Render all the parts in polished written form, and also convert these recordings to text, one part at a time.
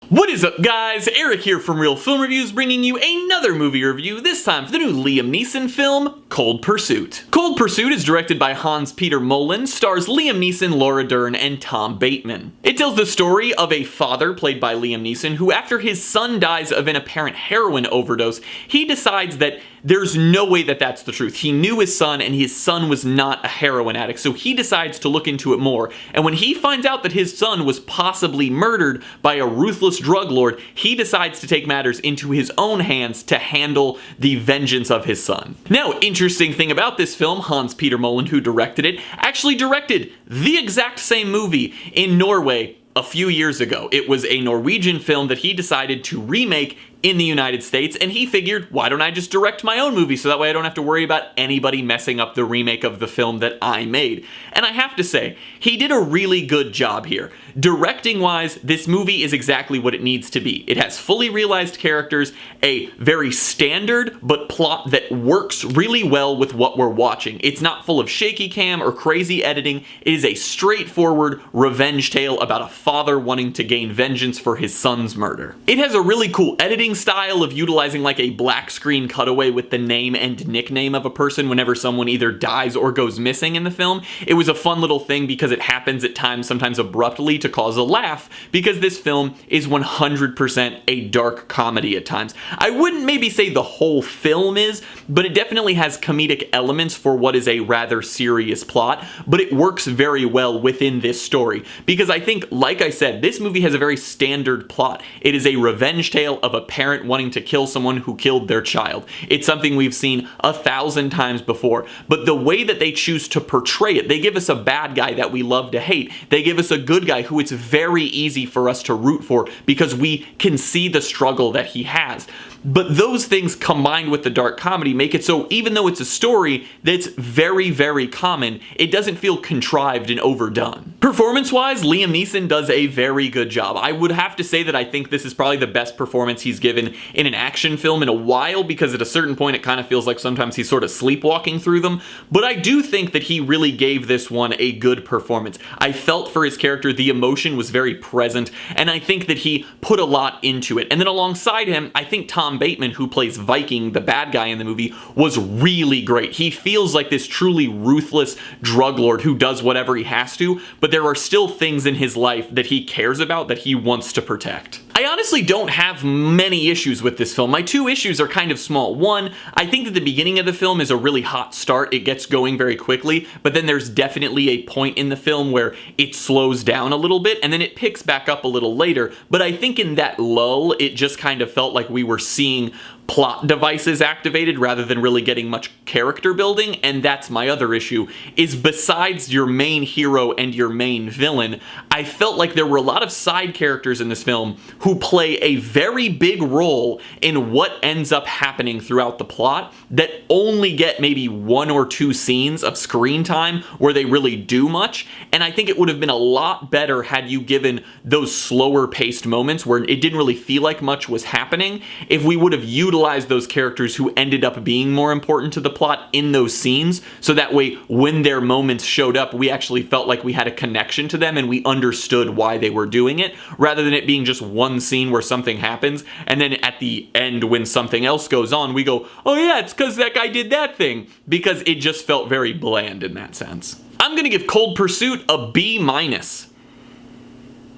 What is up, guys? Eric here from Real Film Reviews, bringing you another movie review, this time for the new Liam Neeson film, Cold Pursuit. Cold Pursuit is directed by Hans-Peter Molen, stars Liam Neeson, Laura Dern, and Tom Bateman. It tells the story of a father, played by Liam Neeson, who after his son dies of an apparent heroin overdose, he decides that there's no way that that's the truth. He knew his son, and his son was not a heroin addict, so he decides to look into it more. And when he finds out that his son was possibly murdered by a ruthless drug lord, he decides to take matters into his own hands to handle the vengeance of his son. Now, interesting thing about this film, Hans-Peter Molen, who directed it, actually directed the exact same movie in Norway a few years ago. It was a Norwegian film that he decided to remake in the United States, and he figured, why don't I just direct my own movie so that way I don't have to worry about anybody messing up the remake of the film that I made. And I have to say, he did a really good job here. Directing-wise, this movie is exactly what it needs to be. It has fully realized characters, a very standard but plot that works really well with what we're watching. It's not full of shaky cam or crazy editing. It is a straightforward revenge tale about a father wanting to gain vengeance for his son's murder. It has a really cool editing style of utilizing like a black screen cutaway with the name and nickname of a person whenever someone either dies or goes missing in the film. It was a fun little thing because it happens at times, sometimes abruptly, to cause a laugh, because this film is 100% a dark comedy at times. I wouldn't maybe say the whole film is, but it definitely has comedic elements for what is a rather serious plot, but it works very well within this story, because I think, like I said, this movie has a very standard plot. It is a revenge tale of a parent wanting to kill someone who killed their child. It's something we've seen 1,000 times before, but the way that they choose to portray it, they give us a bad guy that we love to hate. They give us a good guy who it's very easy for us to root for because we can see the struggle that he has. But those things combined with the dark comedy make it so even though it's a story that's very, very common, it doesn't feel contrived and overdone. Performance-wise, Liam Neeson does a very good job. I would have to say that I think this is probably the best performance he's given in an action film in a while, because at a certain point it kind of feels like sometimes he's sort of sleepwalking through them. But I do think that he really gave this one a good performance. I felt for his character, the emotion was very present, and I think that he put a lot into it. And then alongside him, I think Tom Bateman, who plays Viking, the bad guy in the movie, was really great. He feels like this truly ruthless drug lord who does whatever he has to, but there are still things in his life that he cares about, that he wants to protect. I honestly don't have many issues with this film. My two issues are kind of small. One, I think that the beginning of the film is a really hot start. It gets going very quickly, but then there's definitely a point in the film where it slows down a little bit, and then it picks back up a little later. But I think in that lull, it just kind of felt like we were seeing plot devices activated rather than really getting much character building, and that's my other issue, is besides your main hero and your main villain, I felt like there were a lot of side characters in this film who play a very big role in what ends up happening throughout the plot that only get maybe 1 or 2 scenes of screen time where they really do much, and I think it would have been a lot better had you given those slower paced moments where it didn't really feel like much was happening, if we would have utilized those characters who ended up being more important to the plot in those scenes, so that way when their moments showed up, we actually felt like we had a connection to them and we understood why they were doing it, rather than it being just one scene where something happens, and then at the end when something else goes on, we go, oh yeah, it's because that guy did that thing, because it just felt very bland in that sense. I'm gonna give Cold Pursuit a B-.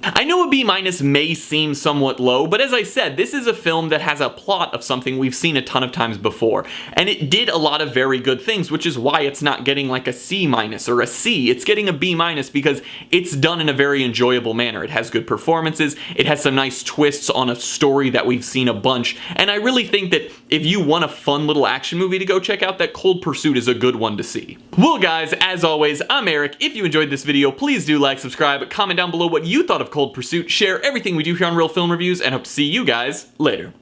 I know a B- may seem somewhat low, but as I said, this is a film that has a plot of something we've seen a ton of times before, and it did a lot of very good things, which is why it's not getting like a C- or a C. It's getting a B- because it's done in a very enjoyable manner. It has good performances, it has some nice twists on a story that we've seen a bunch, and I really think that if you want a fun little action movie to go check out, that Cold Pursuit is a good one to see. Well guys, as always, I'm Eric. If you enjoyed this video, please do like, subscribe, comment down below what you thought of Cold Pursuit, share everything we do here on Real Film Reviews, and hope to see you guys later.